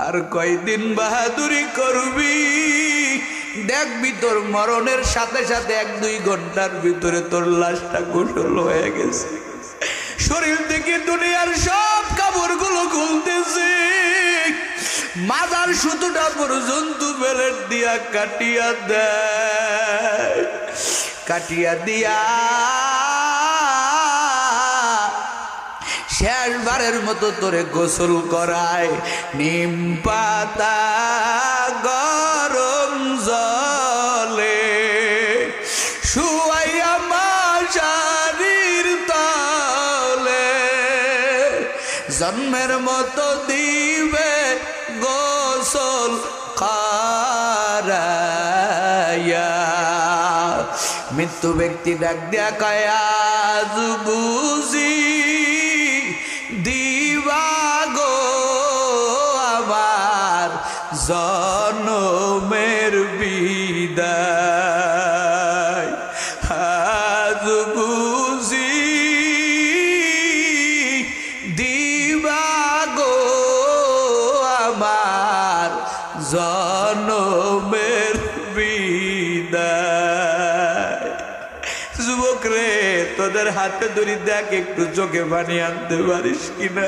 আর কয়দিন বাহাদুরি করবি, দেখবি তোর মরণের সাথে সাথে 1-2 ঘন্টার ভিতরে তোর লাশটা গোসল হয়ে গেছে, শরীর থেকে দুনিয়ার সব কাপড়গুলো খুলতেছে, মাথার সুতোটা পর্যন্ত বেলেট দিয়া কাটিয়া দেয়, কাটিয়া দিয়া শেষবারের মতো তোরে গোসল করায়। নিম পাতা গরম জলে শুয়াইয়া মশারির তলে, জন্মের মতো দিবে গোসল করাইয়া। মৃত্যু ব্যক্তি ডাক দিয়া কয় আজ বুঝি দিবা গো আমার জনমের বিদায়, আজ বুঝি দিবা গো আমার জনমের বিদায়। যুবক রে, তোদের হাতে ধরি দেখ একটু চোখে পানি আনতে পারিস কিনা।